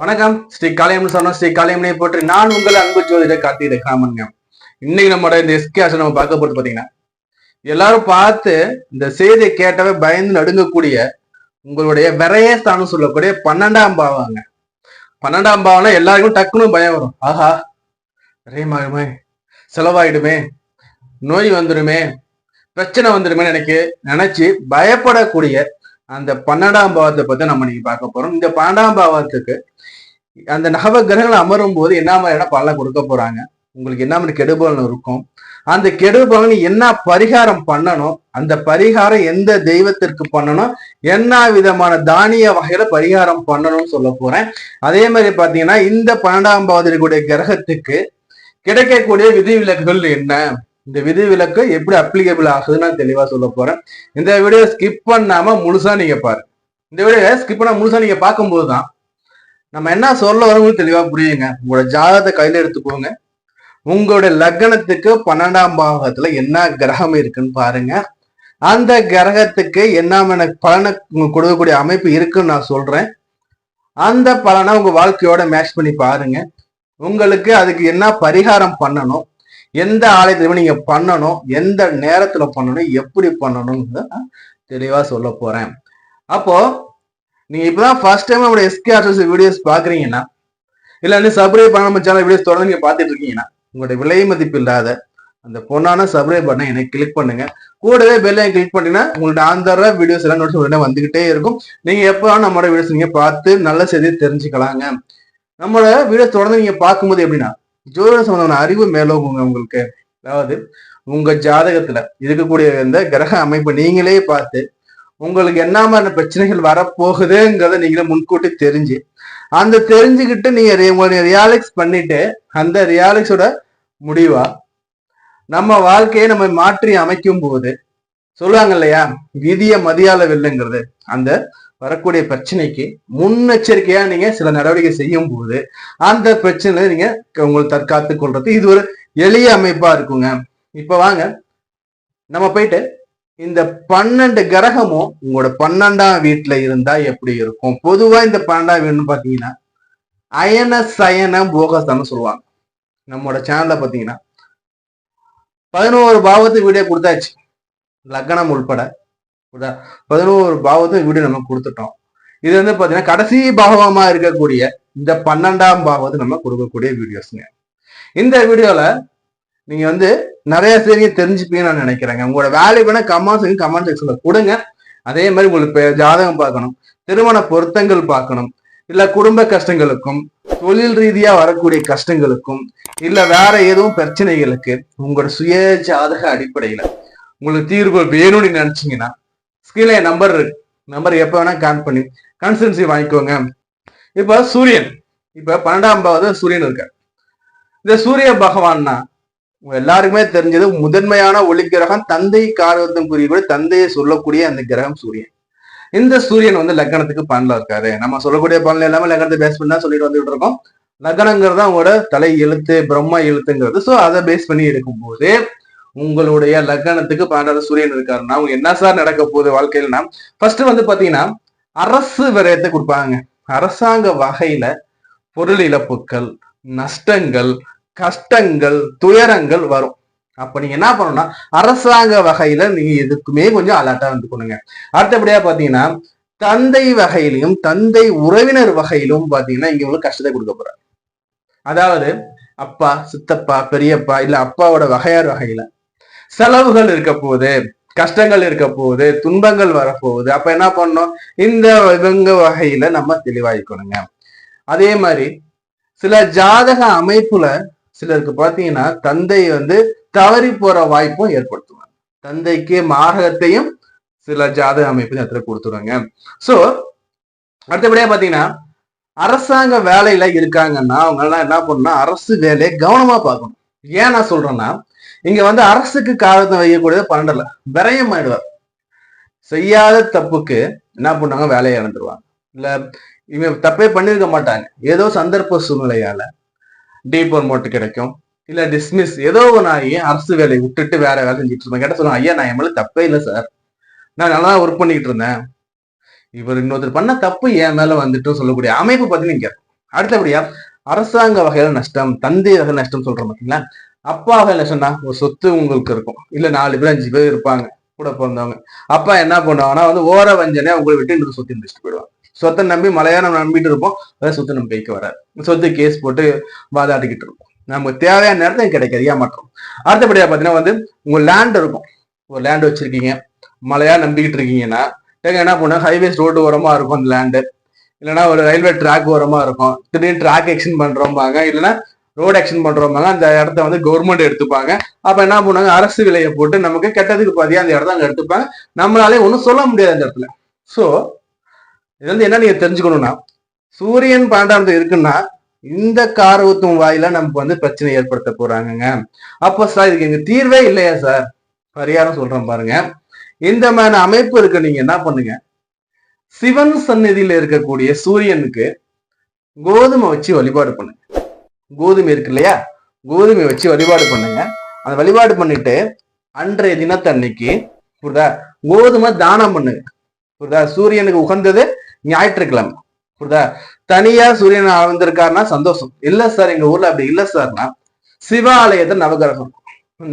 வணக்கம். ஸ்ரீ காளியம்மன் சொன்ன ஸ்ரீ காளியம்மனை போற்றி நான் உங்கள் அன்பு ஜோதிடர் கார்த்திகை காமன்ங்க. இன்னைக்கு நம்மளோட இந்த எஸ்கேஷன் நம்ம பார்க்க போறது பாத்தீங்கன்னா, எல்லாரும் பார்த்து இந்த செய்தியை கேட்டவே பயந்து நடுங்கக்கூடிய உங்களுடைய விரயஸ்தானம் சொல்லக்கூடிய 12ஆம் பாவங்க. 12ஆம் பாவம்னா எல்லாருக்கும் டக்குன்னு பயம் வரும். ஆஹா, விரயமாகுமே, செலவாயிடுமே, நோய் வந்துடுமே, பிரச்சனை வந்துடுமே நினைச்சு பயப்படக்கூடிய அந்த 12ஆம் பாவத்தை பத்தி நம்ம இன்னைக்கு பார்க்க போறோம். இந்த 12ஆம் பாவத்துக்கு அந்த நவ கிரகங்கள் அமரும் போது என்ன மாதிரியான பலனை கொடுக்க போறாங்க, உங்களுக்கு என்ன மாதிரி கெடுபலன் இருக்கும், அந்த கெடுபலன் என்ன பரிகாரம் பண்ணணும், அந்த பரிகாரம் எந்த தெய்வத்திற்கு பண்ணணும், என்ன விதமான தானிய வகையில பரிகாரம் பண்ணணும்னு சொல்ல போறேன். அதே மாதிரி பாத்தீங்கன்னா இந்த 12ஆம் பாவத்திற்குரிய கிரகத்துக்கு கிடைக்கக்கூடிய விதிவிலக்குகள் என்ன, இந்த விதிவிலக்கு எப்படி அப்ளிகபிள் ஆகுதுன்னு நான் தெளிவா சொல்ல போறேன். இந்த வீடியோ ஸ்கிப் பண்ணாம முழுசா நீங்க பாரு. இந்த வீடியோ ஸ்கிப் பண்ணாம முழுசா நீங்க பார்க்கும்போதுதான் நம்ம என்ன சொல்ல வரோம்னு தெளிவா புரியுங்க. உங்களோட ஜாதகத்தை கையில எடுத்துக்கோங்க. உங்களுடைய லக்னத்துக்கு 12ஆம் பாவத்துல என்ன கிரகம் இருக்குன்னு பாருங்க. அந்த கிரகத்துக்கு என்ன பலனை கொடுக்கக்கூடிய அமைப்பு இருக்குன்னு நான் சொல்றேன். அந்த பலனை உங்க வாழ்க்கையோட மேட்ச் பண்ணி பாருங்க. உங்களுக்கு அதுக்கு என்ன பரிகாரம் பண்ணணும், எந்த ஆலயத்துல நீங்க பண்ணணும், எந்த நேரத்துல பண்ணணும், எப்படி பண்ணணும்னு தெளிவா சொல்ல போறேன். அப்போ நீங்க இப்பதான் ஃபர்ஸ்ட் டைம் நம்மளோட எஸ்கே வீடியோஸ் பாக்குறீங்கன்னா, இல்ல சப்ஸ்கிரைப் பண்ண நம்ம சேனல் வீடியோஸ் தொடர்ந்து நீங்க பாத்துட்டு இருக்கீங்கன்னா, உங்களுடைய விலை மதிப்பு இல்லாத அந்த பொண்ணான சப்ஸ்கிரைப் பண்ண எனக்கு கிளிக் பண்ணுங்க. கூடவே பெல்லையும் கிளிக் பண்ணீங்கன்னா உங்களோட ஆந்தர வீடியோஸ் எல்லாம் நோட்டிஸ் உடனே வந்துகிட்டே இருக்கும். நீங்க எப்போ நம்மளோட வீடியோஸ் நீங்க பார்த்து நல்ல செய்தியை தெரிஞ்சுக்கலாங்க. நம்மளோட வீடியோஸ் தொடர்ந்து நீங்க பார்க்கும்போது எப்படின்னா ஜோதிட சம்பந்தமான அறிவு மேலோகுங்க உங்களுக்கு. அதாவது உங்க ஜாதகத்துல இருக்கக்கூடிய இந்த கிரக அமைப்பு நீங்களே பார்த்து உங்களுக்கு என்ன மாதிரி பிரச்சனைகள் வரப்போகுதுங்கிறத நீங்களே முன்கூட்டி தெரிஞ்சு அந்த தெரிஞ்சுக்கிட்டு நீங்க ரியாலிக்ஸ் பண்ணிட்டு அந்த ரியாலிக்ஸோட முடிவா நம்ம வாழ்க்கையை நம்ம மாற்றி அமைக்கும் போது சொல்லுவாங்க இல்லையா, விதிய மதியால வெல்லுங்கிறது. அந்த வரக்கூடிய பிரச்சனைக்கு முன்னெச்சரிக்கையா நீங்க சில நடவடிக்கை செய்யும் போது அந்த பிரச்சனை நீங்க உங்களுக்கு தற்காத்து கொள்றது இது ஒரு எளிய அமைப்பா இருக்குங்க. இப்ப வாங்க நம்ம போயிட்டு இந்த 12 கிரகமும் உங்களோட 12ஆம் வீட்டுல இருந்தா எப்படி இருக்கும். பொதுவா இந்த 12ஆம் வீடுன்னு பாத்தீங்கன்னா அயன சயன போகஸ்தானம் சொல்லுவாங்க. நம்மளோட சேனல்ல பாத்தீங்கன்னா 11 பாவத்து வீடியோ கொடுத்தாச்சு, லக்னம் உள்பட 11 பாவத்து வீடியோ நம்ம கொடுத்துட்டோம். இது பாத்தீங்கன்னா கடைசி பாவமா இருக்கக்கூடிய இந்த 12ஆம் பாவத்து நம்ம கொடுக்கக்கூடிய வீடியோஸ்ங்க. இந்த வீடியோல நீங்க நிறைய செய்தியை தெரிஞ்சுப்பீங்கன்னு நான் நினைக்கிறேங்க. உங்களோட வேல்யூபான கமெண்ட் செக்ஷன்ல கொடுங்க. அதே மாதிரி உங்களுக்கு ஜாதகம் பார்க்கணும், திருமண பொருத்தங்கள் பார்க்கணும், இல்ல குடும்ப கஷ்டங்களுக்கும் தொழில் ரீதியா வரக்கூடிய கஷ்டங்களுக்கும் இல்ல வேற எதுவும் பிரச்சனைகளுக்கு உங்களோட சுய ஜாதக அடிப்படையில உங்களுக்கு தீர்வு வேணும்னு நினைச்சீங்கன்னா ஸ்கிரீன்ல நம்பர் இருக்கு. நம்பர் எப்ப வேணா கால் பண்ணி கன்சல்டன்சி வாங்கிக்கோங்க. இப்ப சூரியன், இப்ப 12ஆம் பாவத்துல சூரியன் இருக்காரு. இந்த சூரிய பகவான்னா எல்லாருக்குமே தெரிஞ்சது முதன்மையான ஒளி கிரகம், தந்தை காரகத்துவம் புரியக்கூடிய தந்தையை சொல்லக்கூடிய அந்த கிரகம் சூரியன். இந்த சூரியன் லக்னத்துக்கு 12ல இருக்காரு. நம்ம சொல்லக்கூடிய பலன் எல்லாமே லக்னத்தை பேஸ் பண்ணி தான் சொல்லிட்டு வந்துட்டு இருக்கோம். லக்னங்கிறது அவங்களோட தலை எழுத்து, பிரம்ம எழுத்துங்கிறது. சோ அதை பேஸ் பண்ணி இருக்கும் போது உங்களுடைய லக்னத்துக்கு 12ல சூரியன் இருக்காருன்னா அவங்க என்ன சார் நடக்க போகுது வாழ்க்கையிலனா, ஃபர்ஸ்ட் பாத்தீங்கன்னா அரசு விரயத்தை கொடுப்பாங்க. அரசாங்க வகையில பொருள் இழப்புகள், நஷ்டங்கள், கஷ்டங்கள், துயரங்கள் வரும். அப்ப நீங்க என்ன பண்ணணும்னா அரசாங்க வகையில நீங்க எதுக்குமே கொஞ்சம் அலர்ட்டா வந்துக்கணுங்க. அடுத்தபடியா பாத்தீங்கன்னா தந்தை வகையிலும் தந்தை உறவினர் வகையிலும் பாத்தீங்கன்னா இங்க உங்களுக்கு கஷ்டத்தை கொடுக்க போறாங்க. அதாவது அப்பா, சித்தப்பா, பெரியப்பா இல்ல அப்பாவோட வகையார் வகையில செலவுகள் இருக்க போகுது, கஷ்டங்கள் இருக்க போகுது, துன்பங்கள் வரப்போகுது. அப்ப என்ன பண்ணணும், இந்த இவங்க வகையில நம்ம தெளிவாயிக்கணுங்க. அதே மாதிரி சில ஜாதக அமைப்புல சிலருக்கு பாத்தீங்கன்னா தந்தை தவறி போற வாய்ப்பும் ஏற்படுத்துவாங்க. தந்தைக்கு மாரகத்தையும் சில ஜாதக அமைப்பு இடத்துல கொடுத்துருவாங்க. சோ அடுத்தபடியா பாத்தீங்கன்னா அரசாங்க வேலையில இருக்காங்கன்னா அவங்க எல்லாம் என்ன பண்ணணும்னா அரசு வேலையை கவனமா பார்க்கணும். ஏன் நான் சொல்றேன்னா இங்க அரசுக்கு காரணத்தை வைக்கக்கூடியது 12ல விரயம் ஆயிடுவார். செய்யாத தப்புக்கு என்ன பண்ணாங்க, வேலையை இழந்துருவாங்க. இல்ல இவங்க தப்பே பண்ணிருக்க மாட்டாங்க, ஏதோ சந்தர்ப்ப சூழ்நிலையால டிப்ரோமோட் கிடைக்கும், இல்ல டிஸ்மிஸ் ஏதோ ஒன்று ஆகி அரசு வேலையை விட்டுட்டு வேற வேலை செஞ்சுட்டு இருப்பாங்க. கேட்ட சொல்லுவாங்க, ஐயா நான் என் மேல தப்பே இல்லை சார், நான் நல்லா ஒர்க் பண்ணிட்டு இருந்தேன், இவர் இன்னொருத்தர் பண்ண தப்பு என் மேல சொல்லக்கூடிய அமைப்பு பார்த்தீங்கன்னா அடுத்தபடியா அரசாங்க வகையில நஷ்டம், தந்தை வகை நஷ்டம் சொல்றோம் பாத்தீங்களா. அப்பா வகை நஷ்டம்னா ஒரு சொத்து உங்களுக்கு இருக்கும், இல்ல 4 பேர் 5 பேர் இருப்பாங்க கூட பிறந்தவங்க. அப்பா என்ன பண்ணுவாங்கன்னா வந்து ஓர வஞ்சனை உங்களை விட்டு இன்னொரு சொத்து முடிச்சுட்டு போயிடுவாங்க. சொத்தை நம்பி மலையாளம் நம்பிட்டு இருப்போம், அதாவது சொத்து நம்ம கைக்கு வராது. சொத்து கேஸ் போட்டு வாதாடிக்கிட்டு இருப்போம், நமக்கு தேவையான நேரத்தை கிடைக்காது, ஏமாற்றம். அடுத்தபடியா பாத்தீங்கன்னா வந்து உங்க லேண்ட் இருக்கும், ஒரு லேண்ட் வச்சிருக்கீங்க, மலையா நம்பிக்கிட்டு இருக்கீங்கன்னா என்ன பண்ணுவாங்க, ஹைவேஸ் ரோடு ஓரமா இருக்கும் அந்த லேண்டு, இல்லைன்னா ஒரு ரயில்வே ட்ராக் ஓரமா இருக்கும், திடீர்னு ட்ராக் எக்ஸ்டெண்ட் பண்றோம்பாங்க, இல்லைன்னா ரோடு எக்ஸ்டெண்ட் பண்றோம்பாங்க. அந்த இடத்த வந்து கவர்மெண்ட் எடுத்துப்பாங்க. அப்ப என்ன பண்ணுவாங்க, அரசு விலையை போட்டு நமக்கு கெட்டதுக்கு பாதியா அந்த இடத்த அங்க எடுத்துப்பாங்க. நம்மளாலே ஒன்றும் சொல்ல முடியாது அந்த இடத்துல. சோ இது வந்து என்ன நீங்க தெரிஞ்சுக்கணும்னா, சூரியன் 12 இருக்குன்னா இந்த காரவத்துவம் வாயில நமக்கு வந்து பிரச்சனை ஏற்படுத்த போறாங்க. அப்போ சார் இதுக்கு எங்க தீர்வே இல்லையா சார்? பரிகாரம் சொல்றேன் பாருங்க. இந்த மாதிரி அமைப்பு இருக்கு, நீங்க என்ன பண்ணுங்க, சிவன் சந்நிதியில இருக்கக்கூடிய சூரியனுக்கு கோதுமை வச்சு வழிபாடு பண்ணுங்க. கோதுமை இருக்கு இல்லையா, கோதுமை வச்சு வழிபாடு பண்ணுங்க. அந்த வழிபாடு பண்ணிட்டு அன்றைய தினத்தன்னைக்கு புரியுதா கோதுமை தானம் பண்ணுங்க. புரியுதா, சூரியனுக்கு உகந்தது ஞாயிற்றுக்கிழமை. புரியுதா, தனியா சூரியன் வந்திருக்காருன்னா சந்தோஷம். இல்ல சார் எங்க ஊர்ல அப்படி இல்ல சார்னா, சிவாலயத்துல நவகிரகம்,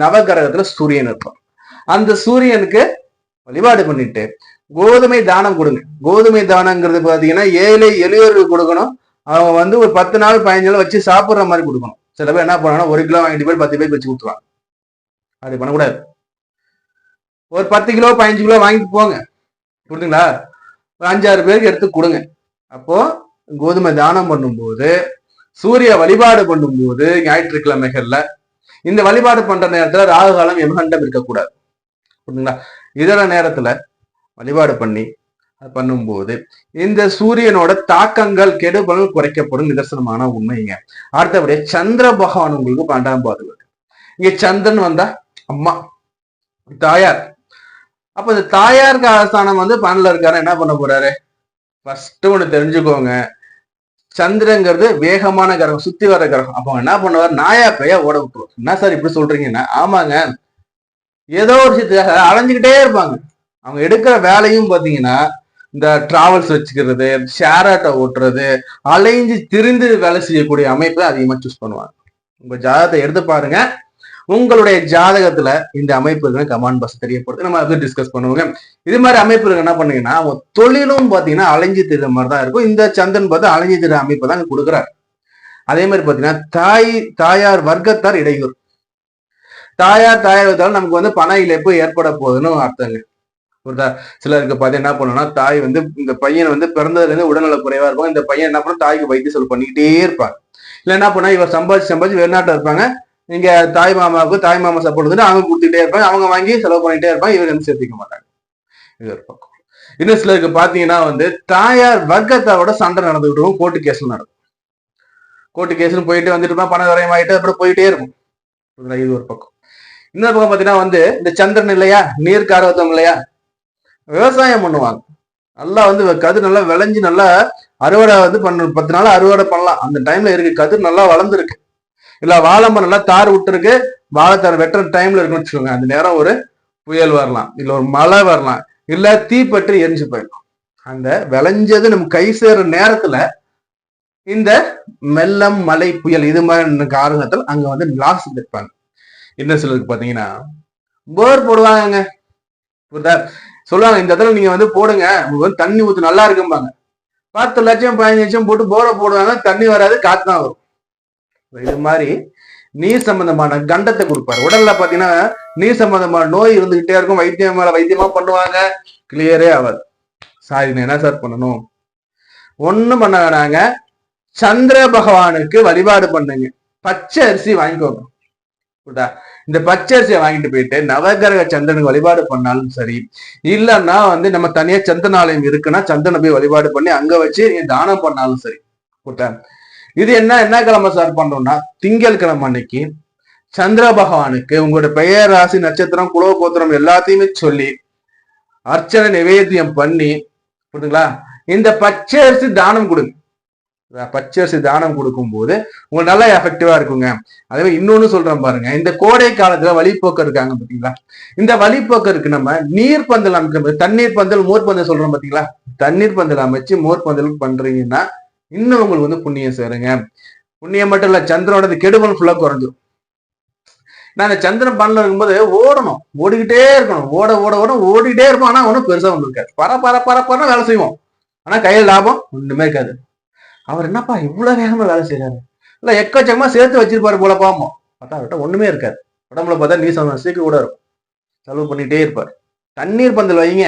நவகிரகத்துல சூரியன் இருப்பான். அந்த சூரியனுக்கு வழிபாடு பண்ணிட்டு கோதுமை தானம் கொடுங்க. கோதுமை தானங்கிறது பாத்தீங்கன்னா ஏழை எளியோருக்கு கொடுக்கணும். அவங்க வந்து ஒரு 10 நாள் 15 நாள் வச்சு சாப்பிடுற மாதிரி கொடுக்கணும். சில பேர் என்ன பண்ணாங்கன்னா 1 கிலோ வாங்கிட்டு போய் 10 பேருக்கு வச்சு கொடுத்துருவாங்க. அப்படி பண்ணக்கூடாது. ஒரு 10 கிலோ 15 கிலோ வாங்கிட்டு போங்க, புரியுதுங்களா, 5-6 பேருக்கு எடுத்து கொடுங்க. அப்போ கோதுமை தானம் பண்ணும்போது, சூரிய வழிபாடு பண்ணும்போது ஞாயிற்றுக்கிழமைகள்ல இந்த வழிபாடு பண்ற நேரத்துல ராகு காலம் யமகண்டம் இருக்கக்கூடாது, புரியுதுங்களா. இதர நேரத்துல வழிபாடு பண்ணி பண்ணும்போது இந்த சூரியனோட தாக்கங்கள் கெடுபலன் குறைக்கப்படும் நிதர்சனமான உண்மைங்க. அடுத்தபடியே சந்திர பகவான் உங்களுக்கு 12ஆம் பாவத்துல இங்க சந்திரன் வந்தா அம்மா தாயார். அப்ப இந்த தாயாருக்கு ஆஸ்தானம் வந்து 12 இருக்காரு, என்ன பண்ண போறாரு? ஃபர்ஸ்ட் ஒண்ணு தெரிஞ்சுக்கோங்க, சந்திரங்கிறது வேகமான கிரகம், சுத்தி வர கிரகம். அப்ப என்ன பண்ணுவார், நாயா பையா ஓட விட்டுருவார். என்ன சார் இப்படி சொல்றீங்கன்னா, ஆமாங்க, ஏதோ ஒரு விஷயத்துக்காக அலைஞ்சுக்கிட்டே இருப்பாங்க. அவங்க எடுக்கிற வேலையும் பாத்தீங்கன்னா இந்த டிராவல்ஸ் வச்சுக்கிறது, ஷேர் ஆட்டோ ஓட்டுறது, அலைஞ்சு திரிந்து வேலை செய்யக்கூடிய அமைப்பு அதிகமா சூஸ் பண்ணுவாங்க. உங்க ஜாதகத்தை எடுத்து பாருங்க, உங்களுடைய ஜாதகத்துல இந்த அமைப்பு இருக்குன்னு கமெண்ட் பாக்ஸ் தெரியப்படுது, நம்ம அதை டிஸ்கஸ் பண்ணுவோங்க. இது மாதிரி அமைப்பு இருக்கு என்ன பண்ணீங்கன்னா, அவங்க தொழிலும் பாத்தீங்கன்னா அலைஞ்சு திரிற மாதிரி தான் இருக்கும். இந்த சந்திரன் பார்த்து அலைஞ்சு திரிற அமைப்பு தான் கொடுக்குறாரு. அதே மாதிரி பாத்தீங்கன்னா தாயார் வர்க்கத்தார் இடையூறு. தாயார் வர்க்கத்தால் நமக்கு வந்து பண இழப்பு ஏற்பட போகுதுன்னு அர்த்தங்க. புரியுதா, சிலருக்கு பார்த்து என்ன பண்ணணும்னா, தாய் வந்து இந்த பையன் வந்து பிறந்ததுல இருந்து உடல்நல குறைவா இருப்பாங்க. இந்த பையன் என்ன பண்ணும், தாய்க்கு வைத்திய செலவு பண்ணிக்கிட்டே இருப்பாங்க. இல்ல என்ன பண்ணா, இவர் சம்பாதிச்சு வெளிநாட்டில் இருப்பாங்க, இங்க தாய் மாமா சப்போர்ட் வந்துட்டு அவங்க கொடுத்துட்டே இருப்பாங்க, அவங்க வாங்கி செலவு பண்ணிட்டே இருப்பாங்க, இவர் வந்து சேர்த்திக்க மாட்டாங்க. இது ஒரு பக்கம். இன்னும் சிலருக்கு பாத்தீங்கன்னா வந்து தாயார் வர்க்கத்தாரோட சண்டை நடந்துகிட்டு இருக்கும், கோர்ட்டு கேஸ்ல நடக்கும். கோர்ட்டு கேஸ்னு போயிட்டு வந்துட்டு இருப்பான், பண விரயமாயிட்டு அப்புறம் போயிட்டே இருக்கும். இது ஒரு பக்கம். இன்னொரு பக்கம் பாத்தீங்கன்னா வந்து இந்த சந்திரன் இல்லையா, நீர் காரவத்தம் இல்லையா, விவசாயம் பண்ணுவாங்க. நல்லா வந்து கதிர் நல்லா விளைஞ்சு நல்லா அறுவடை வந்து 10 நாள் அறுவடை பண்ணலாம். அந்த டைம்ல இருக்கு, கதிர் நல்லா வளர்ந்துருக்கு, இல்ல வாழைமரம் நல்லா தார் விட்டுருக்கு, வாழைத்தார் வெட்டுற டைம்ல இருக்குன்னு வச்சுக்கோங்க. அந்த நேரம் ஒரு புயல் வரலாம், இல்ல ஒரு மழை வரலாம், இல்ல தீப்பற்றி எரிஞ்சு போயிடும். அந்த விளைஞ்சது நம்ம கை சேர்ற நேரத்துல இந்த மெல்லம் மழை புயல் இது மாதிரி காரணத்தில் அங்க வந்து லாஸ் எடுப்பாங்க. இன்னும் சிலருக்கு பாத்தீங்கன்னா போர் போடுவாங்க. சொல்லுவாங்க இந்த இடத்துல நீங்க வந்து போடுங்க, உங்களுக்கு வந்து தண்ணி ஊத்து நல்லா இருக்கும்பாங்க. 10 லட்சம் 15 லட்சம் போட்டு போரை போடுவாங்க, தண்ணி வராது, காத்து தான் வரும். இது மாதிரி நீர் சம்பந்தமான கண்டத்தை கொடுப்பாரு. உடல்ல பாத்தீங்கன்னா நீர் சம்பந்தமான நோய் இருந்துகிட்டே இருக்கும், வைத்தியம் மேல வைத்தியமா பண்ணுவாங்க, கிளியரே ஆகாது. சார் என்ன சார் பண்ணணும்? ஒண்ணும் பண்ண வேணாங்க, சந்திர பகவானுக்கு வழிபாடு பண்ணுங்க. பச்சை அரிசி வாங்கிக்கோங்க. இந்த பச்சரிசியை வாங்கிட்டு போயிட்டு நவகிரக சந்திரனுக்கு வழிபாடு பண்ணாலும் சரி, இல்லைன்னா வந்து நம்ம தனியா சந்திரனாலயம் இருக்குன்னா சந்திரனை போய் வழிபாடு பண்ணி அங்க வச்சு நீங்க தானம் பண்ணாலும் சரி. இது என்ன கிழமை சார் பண்றோம்னா, திங்கள் கிழமை அன்னைக்கு சந்திர பகவானுக்கு உங்களோட பெயர் ராசி நட்சத்திரம் குலோ கோத்திரம் எல்லாத்தையுமே சொல்லி அர்ச்சனை நிவேத்தியம் பண்ணி, புரியுதுங்களா, இந்த பச்சரிசி தானம் கொடுங்க. பச்சரிசி தானம் கொடுக்கும் போது உங்களுக்கு நல்லா எஃபெக்டிவா இருக்குங்க. அதே மாதிரி இன்னொன்னு சொல்றேன் பாருங்க, இந்த கோடை காலத்துல வழிப்போக்கு இருக்காங்க பாத்தீங்களா, இந்த வழிப்போக்கருக்கு நம்ம நீர் பந்தல் அமைக்க, தண்ணீர் பந்தல் மோர் பந்தல் சொல்றோம் பாத்தீங்களா, தண்ணீர் பந்தல் அமைச்சு மோர் பந்தல் பண்றீங்கன்னா இன்னும் உங்களுக்கு வந்து புண்ணியம் சேருங்க. புண்ணியம் மட்டும் இல்ல, சந்திரனோட கெடுபலன் ஃபுல்லா குறைஞ்சிடும். நான் அந்த சந்திரன் பலன்ல இருக்கும்போது ஓடணும், ஓடிக்கிட்டே இருக்கணும், ஓட ஓட ஓட ஓடிக்கிட்டே இருப்போம். ஆனா ஒன்றும் பெருசா ஒன்றும் இருக்காது. பரப்பரன்னு வேலை செய்வோம். ஆனா கையில் லாபம் ஒண்ணுமே இருக்காது. அவர் என்னப்பா இவ்வளவு வேகமா வேலை செய்யறாரு, இல்ல எக்கச்சக்கமா சேர்த்து வச்சிருப்பாரு போல பாப்போம். பார்த்தா அவர்கிட்ட ஒண்ணுமே இருக்காது. உடம்புல பார்த்தா நீசம் சீக்கிரம் கூட இருக்கும். செலவு பண்ணிட்டே இருப்பார். தண்ணீர் பந்தல் வைங்க,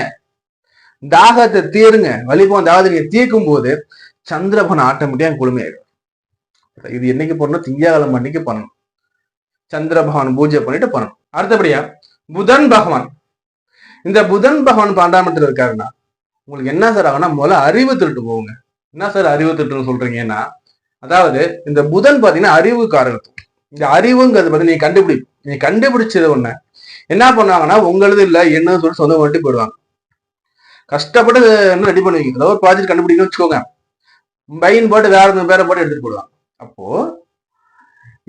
தாகத்தை தீருங்க. வலிப்போம் தாகத்தை நீங்க தீர்க்கும் போது சந்திரபகவான் ஆட்டோமேட்டிக்கா குளுமையாயிடும். இது என்னைக்கு பண்ணணும்? திங்கட்கிழமை அன்னைக்கு பண்ணணும். சந்திர பகவான் பூஜை பண்ணிட்டு பண்ணணும். அடுத்தபடியா புதன் பகவான். இந்த புதன் பகவான் 12ஆம் இடத்துல இருக்காருன்னா உங்களுக்கு என்ன சார் ஆகும்னா, முதல்ல அறிவு திருட்டு போகுங்க. என்ன சார் அறிவு திருட்டுன்னு சொல்றீங்கன்னா, அதாவது இந்த புதன் பாத்தீங்கன்னா அறிவு காரகத்துவம். இந்த அறிவுங்கிறது பத்தி நீ கண்டுபிடிச்சது ஒண்ணு என்ன பண்ணுவாங்கன்னா, உங்களது இல்ல என்னன்னு சொல்லிட்டு சொந்த ஓட்டி போயிடுவாங்க. கஷ்டப்பட்டு என்ன ரெடி பண்ணுவீங்க, ஏதோ ஒரு ப்ராஜெக்ட் கண்டுபிடிக்கணும்னு வச்சுக்கோங்க, பையன் போட்டு வேற பேரை போட்டு எடுத்துட்டு போயிடுவாங்க. அப்போ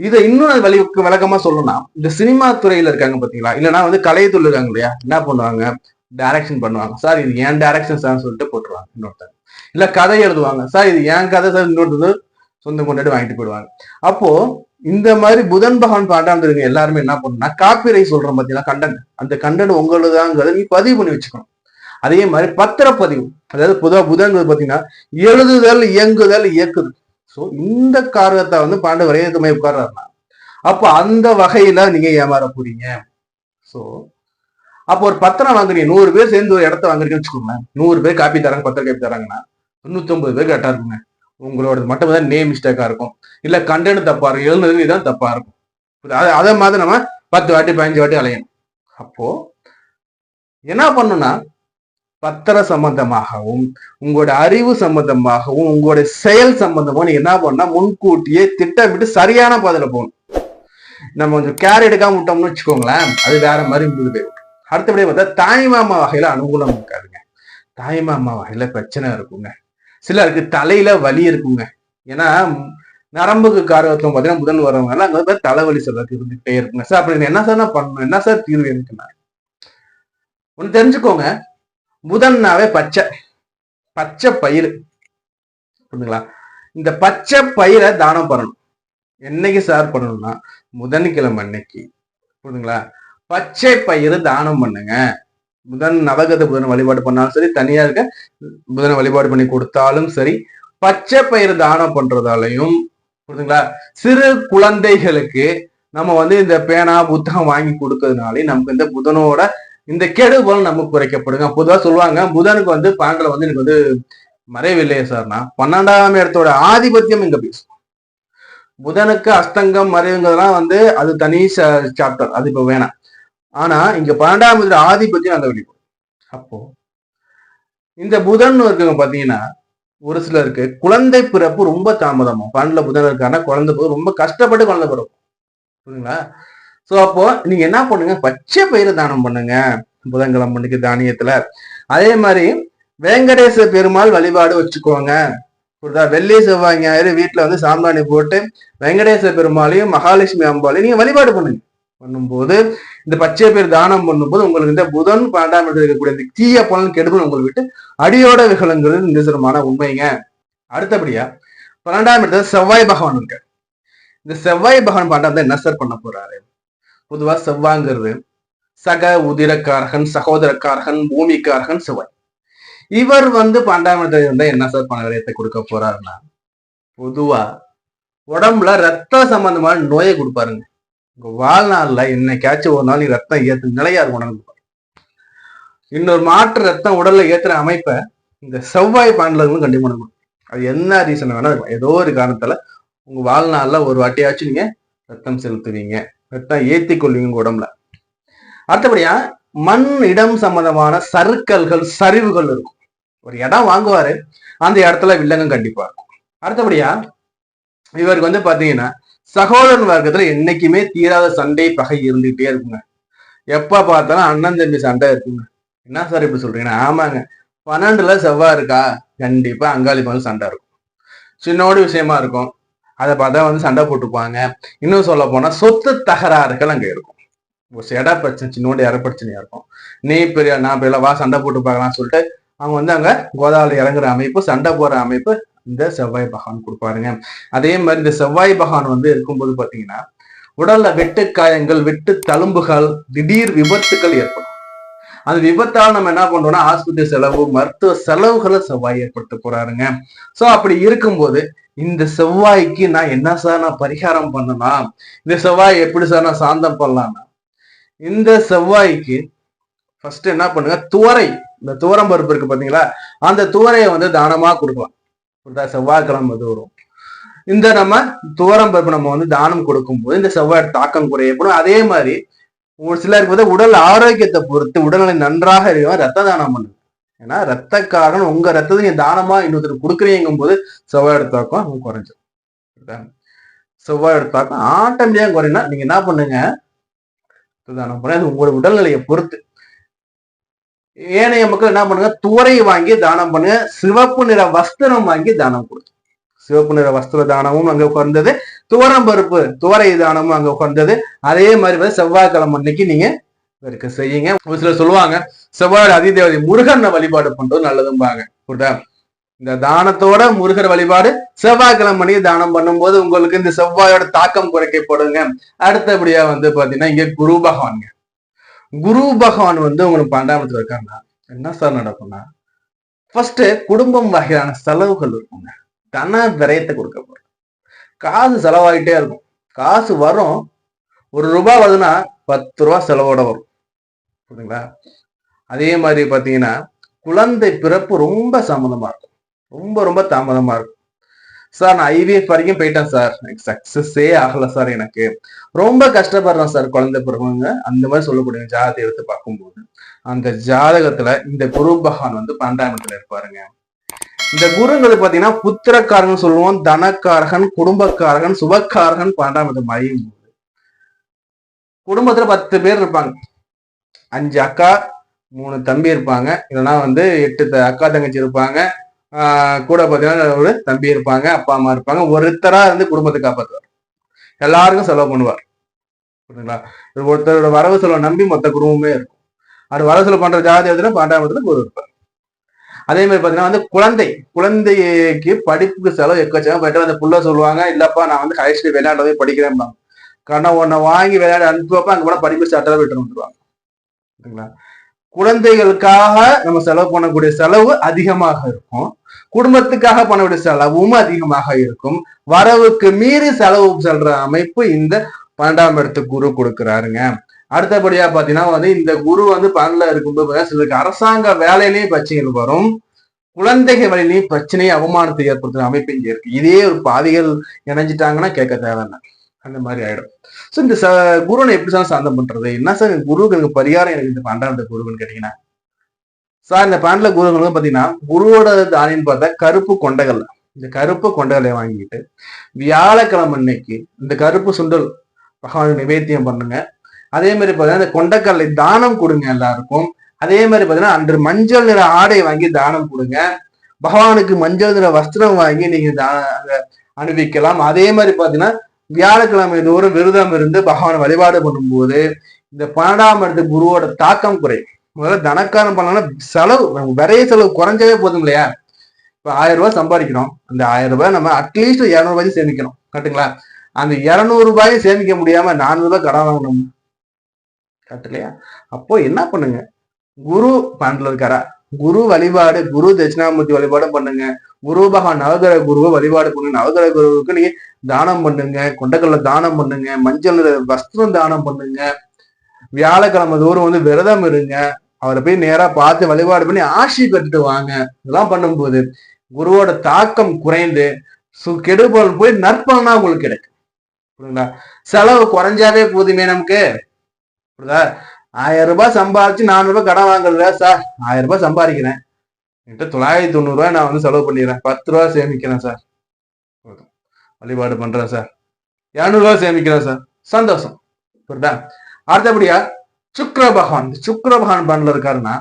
இதை இன்னும் விளக்கமா சொல்லணும்னா, இந்த சினிமா துறையில இருக்காங்க பாத்தீங்களா, இல்லைன்னா வந்து கலைத்துறை இருக்காங்க இல்லையா, என்ன பண்ணுவாங்க, டைரக்ஷன் பண்ணுவாங்க. சார் இது ஏன் டைரக்ஷன் சார் சொல்லிட்டு போட்டுருவாங்க இன்னொருத்தர். இல்ல கதை எழுதுவாங்க, சார் இது ஏன் கதை சார் இன்னொருத்தர் சொந்த கொண்டாடி வாங்கிட்டு போயிடுவாங்க. அப்போ இந்த மாதிரி புதன் பகவான் 12ஆம் தேதி எல்லாருமே என்ன பண்ணணும்னா, காப்பி சொல்றோம் பாத்தீங்கன்னா, கண்டென்ட், அந்த கண்டென்ட் உங்களுதாங்கிறத நீ பதிவு பண்ணி வச்சுக்கணும். அதே மாதிரி பத்திரப்பதிவு, அதாவது பொதுவாக புதன்கிறது பாத்தீங்கன்னா எழுதுதல், இயங்குதல், இயக்குதல். சோ இந்த காரணத்தை வந்து பாண்டு வரையத்துமை உட்கார்றாருன்னா, அப்போ அந்த வகையில நீங்க ஏமாற போறீங்க. சோ அப்போ ஒரு பத்திரம் வாங்குறீங்க, 100 பேர் சேர்ந்து ஒரு இடத்த வாங்குறீங்கன்னு வச்சுக்கோங்க, 100 பேர் காப்பி தராங்க, பத்திரம் காப்பி தராங்கன்னா 99 பேர் கரெக்டா இருக்குங்க. உங்களோட மட்டும் தான் நேம் மிஸ்டேக்கா இருக்கும், இல்ல கண்டென்ட் தப்பா இருக்கும், எழுதுனது தான் தப்பா இருக்கும். அதை மாதிரி நம்ம 10 வாட்டி 15 வாட்டி அலையணும். அப்போ என்ன பண்ணணும்னா, பத்திர சம்பந்தமாகவும் உங்களோட அறிவு சம்பந்தமாகவும் உங்களுடைய செயல் சம்பந்தமாகவும் நீங்க என்ன பண்ணா, முன்கூட்டியே திட்டமிட்டு சரியான பாதையில போகணும். நம்ம கொஞ்சம் கேர் எடுக்காம விட்டோம்னு வச்சுக்கோங்களேன், அது வேற மாதிரி முடிவு போயிடும். அடுத்தபடியே பார்த்தா தாய்மாமா வகையில அனுகூலம் இருக்காதுங்க. தாய்மாமா வகையில பிரச்சனை இருக்குங்க. சிலருக்கு தலையில வலி இருக்குங்க. ஏன்னா நரம்புக்கு காரகத்துவம் பார்த்தீங்கன்னா புதன் வரவங்க அங்க தலைவலி சிலருக்கு இருந்துகிட்டே இருக்குங்க. சார் அப்படி என்ன சார் நான் பண்ணணும், என்ன சார் தீர்வு இருக்குன்னா, ஒண்ணு தெரிஞ்சுக்கோங்க, புதன்னாவே பச்சை பச்சை பயிறு புரியுதுங்களா. இந்த பச்சை பயிரை தானம் பண்ணணும். என்னைக்கு சார் பண்ணணும்னா, புதன்கிழமை அன்னைக்கு புரியுதுங்களா, பச்சை பயிறு தானம் பண்ணுங்க. புதன் நவகத புதன் வழிபாடு பண்ணாலும் சரி, தனியா இருக்க புதனை வழிபாடு பண்ணி கொடுத்தாலும் சரி, பச்சை பயிறு தானம் பண்றதாலையும் புரியுதுங்களா, சிறு குழந்தைகளுக்கு நம்ம வந்து இந்த பேனா புத்தகம் வாங்கி கொடுக்கறதுனாலே நமக்கு இந்த புதனோட இந்த கெடுபல் நமக்கு குறைக்கப்படுங்க. பொதுவா சொல்லுவாங்க, புதனுக்கு வந்து பாண்டில் வந்து எனக்கு வந்து மறைவில்லையே சார்னா, 12ஆம் இடத்தோட ஆதிபத்தியம் இங்க பேசும். புதனுக்கு அஸ்தங்கம் மறைவுங்கிறதுலாம் வந்து அது தனி சாப்டர், அது இப்ப வேணாம். ஆனா இங்க 12ஆம் இடத்துல ஆதிபத்தியம் அந்த வெளிப்படும். அப்போ இந்த புதன் இருக்குங்க பாத்தீங்கன்னா, ஒரு சிலருக்கு குழந்தை பிறப்பு ரொம்ப தாமதமும். 12ல புதன் இருக்காருன்னா குழந்தை பிறப்பு ரொம்ப கஷ்டப்பட்டு குழந்தை பிறப்பு, புரியுதுங்களா. சோ அப்போ நீங்க என்ன பண்ணுங்க, பச்சை பயிறு தானம் பண்ணுங்க புதன்கிழமை மணிக்கு தானியத்துல. அதே மாதிரி வெங்கடேச பெருமாள் வழிபாடு வச்சுக்கோங்க. புரியுதா, வெள்ளி செவ்வாய் ஞாயிறு வீட்டுல வந்து சாம்பிராணி போட்டு வெங்கடேச பெருமாளையும் மகாலட்சுமி அம்பாளையும் நீங்க வழிபாடு பண்ணுங்க. பண்ணும்போது இந்த பச்சை பயிர் தானம் பண்ணும்போது உங்களுக்கு இந்த புதன் 12ஆம் இடத்துல இருக்கக்கூடிய இந்த தீய பலன் கெடுபல் உங்களுக்கு விட்டு அடியோட விகலங்கிறது நிதர்சனமான உண்மைங்க. அடுத்தபடியா 12ஆம் இடத்துல செவ்வாய் பகவான் இருக்காரு. இந்த செவ்வாய் பகவான் 12ஆம் என்ன சார் பண்ண போறாரு? பொதுவா செவ்வாங்கிறது சக உதிரக்காரகன், சகோதரக்காரகன், பூமிக்காரகன் செவ்வாய். இவர் வந்து 12ஆம் இடத்துல இருந்தா என்ன சார் பண விரயத்தை கொடுக்க போறாருன்னா, பொதுவா உடம்புல ரத்த சம்பந்தமான நோயை கொடுப்பாருங்க. உங்க வாழ்நாள்ல என்னைக்காச்சும் ஒரு நாள் நீ ரத்தம் ஏத்து நிலையா இருக்கும். இன்னொரு மாற்று ரத்தம் உடல்ல ஏத்துற அமைப்பை இந்த செவ்வாய் 12 கண்டிப்பா பண்ணணும். அது என்ன ரீசன் வேணா இருக்கும், ஏதோ ஒரு காரணத்துல உங்க வாழ்நாள்ல ஒரு வாட்டியாச்சும் நீங்க ரத்தம் செலுத்துவீங்க, ரத்தம் ஏத்தி கொள்வீங்க உடம்புல. அடுத்தபடியா மண் இடம் சம்பந்தமான சறுக்கல்கள், சரிவுகள் இருக்கும். ஒரு இடம் வாங்குவாரு, அந்த இடத்துல வில்லங்கம் கண்டிப்பா இருக்கும். அடுத்தபடியா இவருக்கு வந்து பாத்தீங்கன்னா சகோதரன் வர்க்கத்துல என்னைக்குமே தீராத சண்டை, பகை இருந்துகிட்டே இருக்குங்க. எப்ப பார்த்தாலும் அண்ணன் தம்பி சண்டை இருக்குங்க. என்ன சார் இப்படி சொல்றீங்கன்னா, ஆமாங்க, 12ல செவ்வாய் இருக்கா, கண்டிப்பா அங்காளி மேல சண்டை இருக்கும். சின்னோடு விஷயமா இருக்கும், அதை பார்த்தா வந்து சண்டை போட்டுப்பாங்க. இன்னும் சொல்ல போனா சொத்து தகராறுகள் அங்க இருக்கும். ஒரு இட பிரச்சனை, சின்னோட இட பிரச்சனையா இருக்கும். நீ பெரிய நான் பெரிய வா சண்டை போட்டு பார்க்கலாம் சொல்லிட்டு அவங்க வந்து அங்க கோதாவரி இறங்குற அமைப்பு, சண்டை போற அமைப்பு இந்த செவ்வாய் பகவான் கொடுப்பாருங்க. அதே மாதிரி இந்த செவ்வாய் பகவான் வந்து இருக்கும்போது பாத்தீங்கன்னா உடல்ல வெட்டு காயங்கள், வெட்டு தழும்புகள், திடீர் விபத்துக்கள் ஏற்படும். அந்த விபத்தால் நம்ம என்ன பண்றோம்னா ஆஸ்பத்திரி செலவு, மருத்துவ செலவுகளை செவ்வாய் ஏற்படுத்த போறாருங்க. சோ அப்படி இருக்கும்போது இந்த செவ்வாய்க்கு நான் என்ன சார் நான் பரிகாரம் பண்ணலாம், இந்த செவ்வாய் எப்படி சார் நான் சாந்தம் பண்ணலாம்னா, இந்த செவ்வாய்க்கு ஃபர்ஸ்ட் என்ன பண்ணுங்க, துவரை, இந்த துவரம் பருப்பு இருக்கு பாத்தீங்களா, அந்த துவரையை வந்து தானமா கொடுக்கலாம். செவ்வாய்க்கிழமை வரும் இந்த நம்ம துவரம் பருப்பு நம்ம வந்து தானம் கொடுக்கும் போது இந்த செவ்வாய் தாக்கம் குறையப்படும். அதே மாதிரி ஒரு சிலருக்கு வந்து உடல் ஆரோக்கியத்தை பொறுத்து உடல்நிலை நன்றாக இருக்கும் ரத்த தானம் பண்ணுங்க. ஏன்னா ரத்தக்காரன் உங்க ரத்தத்தை நீங்க தானமா இன்னொருத்தருக்கு கொடுக்குறீங்கும் போது செவ்வாயோட தாக்கம் குறைஞ்சிடும். செவ்வாயோட தாக்கம் ஆட்டோமேட்டிக்கா குறையினா நீங்க என்ன பண்ணுங்க, தானம் பண்ண, அது உங்களோட உடல்நிலையை பொறுத்து. ஏனைய மக்கள் என்ன பண்ணுங்க, துவரை வாங்கி தானம் பண்ணுங்க, சிவப்பு நிற வஸ்திரம் வாங்கி தானம் கொடுங்க. சிவப்பு நிற வஸ்திர தானமும் அங்க உட்கார்ந்தது, துவரம் பருப்பு துவரை தானமும் அங்க உட்கார்ந்தது. அதே மாதிரி செவ்வாய்க்கிழமை அன்னைக்கு நீங்க இருக்க செய்யுங்க. ஒரு சிலர் சொல்லுவாங்க செவ்வாயோட அதிதேவதை முருகனை வழிபாடு பண்றது நல்லதும்பாங்க. புரியுதா? இந்த தானத்தோட முருகர் வழிபாடு செவ்வாய்க்கிழமை மணி தானம் பண்ணும்போது உங்களுக்கு இந்த செவ்வாயோட தாக்கம் குறைக்கப்படுங்க. அடுத்தபடியா வந்து பாத்தீங்கன்னா இங்க குரு பகவான். குரு பகவான் வந்து உங்களுக்கு 12ஆம் இடத்துல இருக்காருன்னா என்ன சார் நடக்கும்னா, ஃபர்ஸ்ட் குடும்பம் வகையான செலவுகள் இருக்குங்க. தன விரயத்தை கொடுக்க போறோம். காசு செலவாகிட்டே இருக்கும். காசு வரும், ₹1 வருதுன்னா 10 ரூபா செலவோட வரும். புரியுதுங்களா? அதே மாதிரி பாத்தீங்கன்னா குழந்தை பிறப்பு ரொம்ப சம்மந்தமா இருக்கும். ரொம்ப ரொம்ப தாமதமா இருக்கும். சார் நான் ஐவிஎஃப் வரைக்கும் போயிட்டேன் சார், எனக்கு சக்சஸே ஆகல சார், எனக்கு ரொம்ப கஷ்டப்படுறேன் சார் குழந்தை பிறகுங்க. அந்த மாதிரி சொல்லக்கூடிய ஜாதகத்தை எடுத்து பார்க்கும்போது அந்த ஜாதகத்துல இந்த குரு பகவான் வந்து 12ஆம் இடத்துல இருப்பாருங்க. இந்த குருங்கிறது பாத்தீங்கன்னா புத்திரக்காரகன் சொல்லுவோம், தனக்காரகன், குடும்பக்காரகன், சுபக்காரகன் 12ஆம் இடத்துல மறையும் போது குடும்பத்துல 10 பேர் இருப்பாங்க. 5 அக்கா 3 தம்பி இருப்பாங்க, இல்லைன்னா வந்து 8 அக்கா தங்கச்சி இருப்பாங்க, கூட பாத்தீங்கன்னா ஒரு தம்பி இருப்பாங்க, அப்பா அம்மா இருப்பாங்க. ஒருத்தரா இருந்து குடும்பத்தை காப்பாற்றுவார், எல்லாருக்கும் செலவு பண்ணுவார். புரியுதுங்களா? ஒருத்தரோட வரவு செலவு நம்பி மொத்த குடும்பமே இருக்கும். அது வரவு செலவு பண்ற ஜாதகத்துல 12ஆம் இடத்துல குரு இருப்பார். அதே மாதிரி பாத்தீங்கன்னா வந்து குழந்தைக்கு படிப்புக்கு செலவு எக்கச்சக்கம் போயிட்டு அந்த புள்ள சொல்லுவாங்க, இல்லப்பா நான் வந்து ஹைஸ்கூல் விளையாடவே படிக்கிறேன், காரணம் உன்னை வாங்கி விளையாட அனுப்புவப்ப அங்க கூட படிப்பு ஸ்டார்ட்டாக விட்டு வந்துருவாங்க. சரிங்களா? குழந்தைகளுக்காக நம்ம செலவு பண்ணக்கூடிய செலவு அதிகமாக இருக்கும், குடும்பத்துக்காக பண்ணக்கூடிய செலவும் அதிகமாக இருக்கும். வரவுக்கு மீறி செலவு செல்ற அமைப்பு இந்த 12ஆம் இடத்துக்கு குரு கொடுக்கிறாருங்க. அடுத்தபடியா பாத்தீங்கன்னா வந்து இந்த குரு வந்து 12ல இருக்கும்போது சிலருக்கு அரசாங்க வேலையிலையும் பிரச்சனைகள் வரும், குழந்தைகள் வழியிலையும் பிரச்சனையை அவமானத்தை ஏற்படுத்துற அமைப்பு இங்க இருக்கு. இதே ஒரு பாதிகள் இணைஞ்சிட்டாங்கன்னா கேட்க தேவையில்லை, அந்த மாதிரி ஆயிடும். சோ இந்த குருனை எப்படி சார் சாந்தம் பண்றது, என்ன சார் குருவுக்கு பரிகாரம் எனக்கு இந்த 12ஆம் குருன்னு கேட்டீங்கன்னா, சார் இந்த 12ல குருங்களுக்கு பாத்தீங்கன்னா குருவோட தானின்னு பார்த்தா கருப்பு கொண்டைகள், இந்த கருப்பு கொண்டைகளை வாங்கிட்டு வியாழக்கிழமை அன்னைக்கு இந்த கருப்பு சுண்டல் பகவானுக்கு நிவேத்தியம் பண்ணுங்க. அதே மாதிரி பாத்தீங்கன்னா இந்த கொண்டைக்கல்லை தானம் கொடுங்க எல்லாருக்கும். அதே மாதிரி பாத்தீங்கன்னா அன்று மஞ்சள் நிற ஆடை வாங்கி தானம் கொடுங்க. பகவானுக்கு மஞ்சள் நிற வஸ்திரம் வாங்கி நீங்க அனுபவிக்கலாம். அதே மாதிரி பாத்தீங்கன்னா வியாழக்கிழமை தோறும் விரதம் இருந்து பகவானை வழிபாடு பண்ணும்போது இந்த 12ஆம் இடத்து குருவோட தாக்கம் குறையும். முதல்ல தனக்காரம் பண்ணலாம், செலவு விரைய செலவு குறைஞ்சவே போதும் இல்லையா? இப்ப 1000 ரூபாய் சம்பாதிக்கிறோம், அந்த 1000 ரூபாய் நம்ம அட்லீஸ்ட் 200 ரூபாய் சேமிக்கணும், கரெக்டுங்களா? அந்த 200 ரூபாயும் சேமிக்க முடியாம 400 ரூபாய் கடன் வாங்கணும், கரெக்ட் இல்லையா? அப்போ என்ன பண்ணுங்க, குரு 12ல இருக்காரா, குரு வழிபாடு, குரு தட்சிணாமூர்த்தி வழிபாடும் பண்ணுங்க. குரு பகவான் நவகிரக குருவை வழிபாடு பண்ணுங்க. நவகிரக குருவுக்கு நீங்க தானம் பண்ணுங்க, கொண்டக்கல்ல தானம் பண்ணுங்க, மஞ்சள் வஸ்திரம் தானம் பண்ணுங்க. வியாழக்கிழமை தோறும் வந்து விரதம் இருங்க, அவரை போய் நேரா பார்த்து வழிபாடு பண்ணி ஆசி பெற்றுட்டு வாங்க. இதெல்லாம் பண்ணும்போது குருவோட தாக்கம் குறைந்து கெடுபல் போய் நற்பலனா உங்களுக்கு கிடைக்கும். புரியுங்களா? செலவு குறைஞ்சாவே போதுமே நமக்கு. புரியுதா? 1000 ரூபாய் சம்பாதிச்சு 400 ரூபாய் கடன் வாங்குறதா சார், 1000 ரூபாய் சம்பாதிக்கிறேன், என்கிட்ட 990 ரூபாய் நான் வந்து செலவு பண்ணிடுறேன், 10 ரூபாய் சேமிக்கிறேன் சார், வழிபாடு பண்றேன் சார், 200 ரூபாய் சேமிக்கிறேன் சார், சந்தோஷம். புரியுதா? அடுத்தபடியா சுக்கிர பகவான். சுக்கிர பகவான் 12ல இருக்காருன்னா,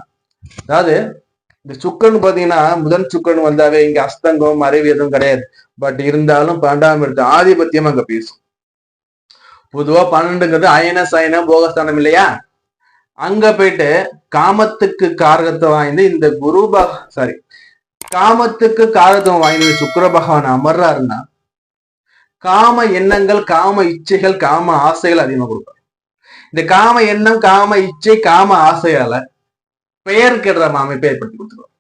அதாவது இந்த சுக்கரன் பாத்தீங்கன்னா முதல் சுக்கரன் வந்தாவே இங்க அஸ்தங்கம் மறைவு எதுவும் கிடையாது. பட் இருந்தாலும் 12ஆம் இடத்து ஆதிபத்தியம் அங்க பேசும். பொதுவா 12ங்கிறது அயன சயன போகஸ்தானம் இல்லையா? அங்க போயிட்டு காமத்துக்கு காரகத்தை வாய்ந்து இந்த காமத்துக்கு காரத்துவம் வாய்ந்த சுக்கிர பகவான் அமர்றாருன்னா காம எண்ணங்கள், காம இச்சைகள், காம ஆசைகள் அதிகமா கொடுப்பாரு. இந்த காம எண்ணம், காம இச்சை, காம ஆசையால பெயர் கெடுற அமைப்பை ஏற்படுத்தி கொடுத்துருவார்.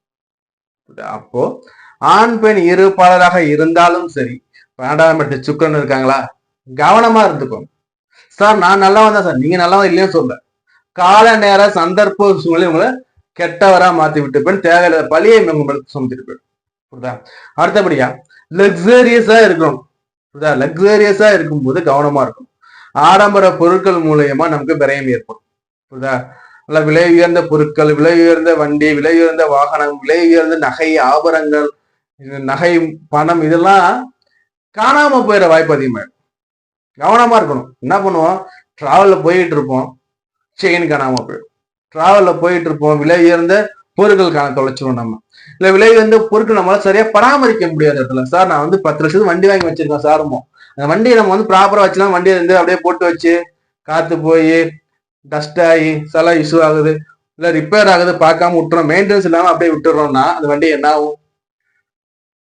அப்போ ஆண் பெண் இரு பாலராக இருந்தாலும் சரி, 12ஆம் இடத்து சுக்கிரன் இருக்காங்களா, கவனமா இருந்துக்கோங்க. சார் நான் நல்லா வந்தா சார், நீங்க நல்லா இல்லைன்னு சொல்ல, கால நேர சந்தர்ப்ப சூழ்நிலை உங்களை கெட்டவரா மாத்தி விட்டு போய் தேவையில்லாத பழியை உங்களுக்கு சுமத்திட்டு போயிடும். அடுத்தபடியா லக்ஸரியஸா இருக்கணும். லக்ஸரியஸா இருக்கும்போது கவனமா இருக்கும். ஆடம்பர பொருட்கள் மூலியமா நமக்கு விரயம் ஏற்படும். புரியுதா? நல்ல விலை உயர்ந்த பொருட்கள், விலை உயர்ந்த வண்டி, விலை உயர்ந்த வாகனம், விலை உயர்ந்த நகை, ஆபரணங்கள், நகை, பணம் இதெல்லாம் காணாம போயிட வாய்ப்பு அதிகமாயிடும். கவனமா இருக்கணும். என்ன பண்ணுவோம், டிராவல்ல போயிட்டு இருப்போம், செயின் காணாம போயிடும். டிராவல்ல போயிட்டு இருப்போம், விலை உயர்ந்த பொருட்கள் தொலைச்சிருவோம். நம்ம இல்ல விலை உயர்ந்த பொருட்கள் நம்மளால சரியா பராமரிக்க முடியாத இடத்துல, சார் நான் 10 லட்சத்துக்கு வண்டி வாங்கி வச்சிருக்கேன் சாருமோ, அந்த வண்டியை நம்ம ப்ராப்பரா வச்சுலாம், வண்டியை அப்படியே போட்டு வச்சு காத்து போய் டஸ்ட் ஆகி சில இஷ்யூ ஆகுது, இல்ல ரிப்பேர் ஆகுது, பார்க்காம விட்டுறோம், மெயின்டெனன்ஸ் இல்லாம அப்படியே விட்டுறோம்னா அந்த வண்டி என்ன ஆகும்,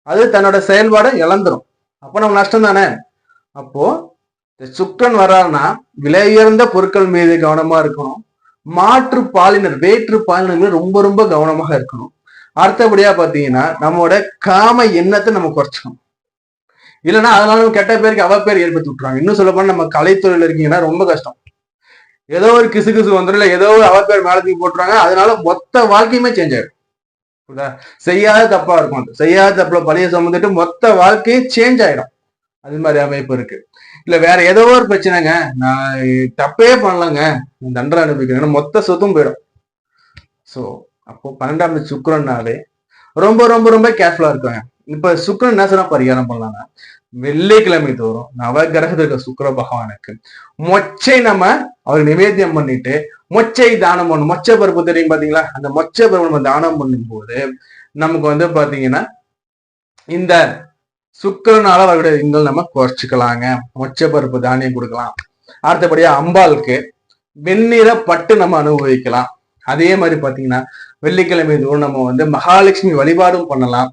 அது தன்னோட செயல்பாடு இழந்துரும். அப்போ நம்ம நஷ்டம் தானே. அப்போ சுக்கிரன் வர்றாருன்னா விலை உயர்ந்த பொருட்கள் மீது கவனமா இருக்கணும். மாற்று பாலினர், வேற்று பாலினர் ரொம்ப ரொம்ப கவனமாக இருக்கணும். அடுத்தபடியா பாத்தீங்கன்னா நம்மளோட காம எண்ணத்தை நம்ம குறைச்சிக்கணும். இல்லைன்னா அதனால கெட்ட பேருக்கு அவ பேர் ஏற்படுத்தி விட்டுறாங்க. இன்னும் சொல்ல போனா நம்ம கலைத்துறையில இருக்கீங்கன்னா ரொம்ப கஷ்டம். ஏதோ ஒரு கிசு கிசு வந்துடும், இல்லை ஏதோ ஒரு அவ பேர் மேலத்துக்கு போட்டுறாங்க, அதனால மொத்த வாழ்க்கையுமே சேஞ்ச் ஆயிடும். செய்யாத தப்பா இருக்கும், செய்யாத தப்புல பழைய சம்பந்துட்டு மொத்த வாழ்க்கையும் சேஞ்ச் ஆயிடும். அது மாதிரி அமைப்பு இருக்கு. இல்ல வேற ஏதோ ஒரு பிரச்சனைங்க, நான் தப்பே பண்ணலங்க, தண்டனை அனுபவிக்கிறேன், மொத்த சொத்தும் போயிடும். சோ அப்போ 12ஆம் சுக்கிரன்னாலே ரொம்ப ரொம்ப ரொம்ப கேர்ஃபுல்லா இருக்காங்க. இப்ப சுக்கிரன் என்ன சொன்னா பரிகாரம் பண்ணலாம்னா, வெள்ளிக்கிழமை தோறும் நவகிரகத்தில் இருக்க சுக்கிர பகவானுக்கு மொச்சை நம்ம அவருக்கு நிவேத்தியம் பண்ணிட்டு மொச்சை தானம் பண்ணணும். மொச்சை பருப்பு தெரியும் பாத்தீங்களா, அந்த மொச்சை பருப்பு நம்ம தானம் பண்ணும் போது நமக்கு பாத்தீங்கன்னா இந்த சுக்கிரனால அவருடைய இன்னும் நம்ம குறைச்சிக்கலாங்க. மொச்சை பருப்பு தானியம் கொடுக்கலாம். அடுத்தபடியா அம்பாளுக்கு வெண்ணிற பட்டு நம்ம அனுபவிக்கலாம். அதே மாதிரி பாத்தீங்கன்னா வெள்ளிக்கிழமை தோறும் நம்ம மகாலட்சுமி வழிபாடும் பண்ணலாம்.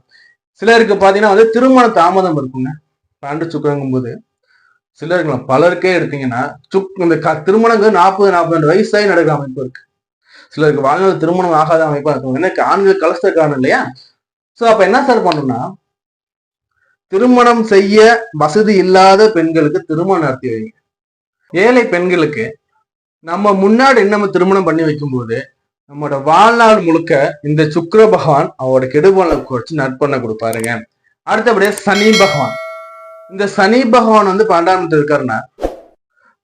சிலருக்கு பாத்தீங்கன்னா திருமண தாமதம் இருக்குங்க 12 சுக்கிரங்கும் போது. சிலருக்கு பலருக்கே எடுத்தீங்கன்னா இந்த திருமணங்கள் 40-42 வயசாகி நடக்கிற அமைப்பு இருக்கு. சிலருக்கு வாழ்நாள் திருமணம் ஆகாத அமைப்பா இருக்கும். எனக்கு ஆண்கள் கலஸ்த காரணம் இல்லையா. சோ அப்ப என்ன சார் பண்ணணும்னா, திருமணம் செய்ய வசதி இல்லாத பெண்களுக்கு திருமணம் நடத்தி வைங்க. ஏழை பெண்களுக்கு நம்ம முன்னாடி நம்ம திருமணம் பண்ணி வைக்கும் போது நம்மளோட வாழ்நாள் முழுக்க இந்த சுக்கிர பகவான் அவரோட கெடுபலனை குறைச்சு நற்பண்ண கொடுப்பாருங்க. அடுத்தபடியா சனி பகவான். இந்த சனி பகவான் 12ஆம் இடத்துல இருக்காருன்னா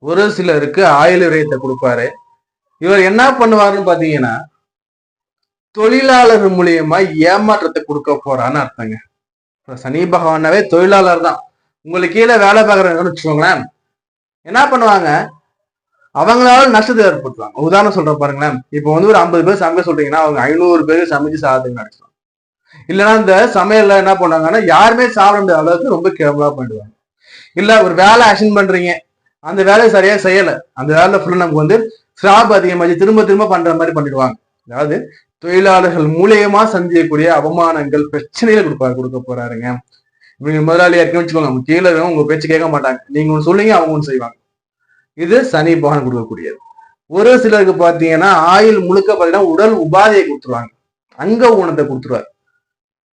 ஒரு சிலருக்கு ஆயுள் விரயத்தை கொடுப்பாரு. இவர் என்ன பண்ணுவாருன்னு பாத்தீங்கன்னா தொழிலாளர் மூலியமா ஏமாற்றத்தை கொடுக்க போறான்னு அர்த்தங்க. சனி பகவானாவே தொழிலாளர் தான். உங்களுக்கு கீழே வேலை பார்க்கறவங்கன்னு வச்சுக்கோங்களேன், என்ன பண்ணுவாங்க, அவங்களால நஷ்டத்தை ஏற்படுத்துவாங்க. உதாரணம் சொல்ற பாருங்களேன், இப்போ ஒரு 50 பேர் சமைக்க சொல்றீங்கன்னா அவங்க 500 பேருக்கு சமைச்சு சாதத்துக்கு நடத்துவாங்க. இல்லைன்னா இந்த சமையல்ல என்ன பண்ணாங்கன்னா யாருமே சாப்பிட முடியாத அளவுக்கு ரொம்ப கேவலமா பண்ணிடுவாங்க. இல்ல ஒரு வேலை அசைன் பண்றீங்க, அந்த வேலையை சரியா செய்யல, அந்த வேலை ஃபுல்லா நமக்கு ஸ்லாப் அதிகமாச்சு திரும்ப திரும்ப பண்ற மாதிரி பண்ணிடுவாங்க. அதாவது தொழிலாளர்கள் மூலியமா சந்திக்கக்கூடிய அவமானங்கள், பிரச்சனைகளை கொடுக்க போறாருங்க. இவங்க முதலாளியா இருக்குன்னு வச்சுக்கோங்க, கீழே உங்க பேச்சு கேட்க மாட்டாங்க, நீங்க ஒண்ணு சொல்லுங்க அவங்க ஒண்ணு செய்வாங்க. இது சனி பகவான் கொடுக்கக்கூடியது. ஒரு சிலருக்கு பாத்தீங்கன்னா ஆயுள் முழுக்க பாத்தீங்கன்னா உடல் உபாதையை கொடுத்துருவாங்க, அங்க ஊனத்தை கொடுத்துருவாரு.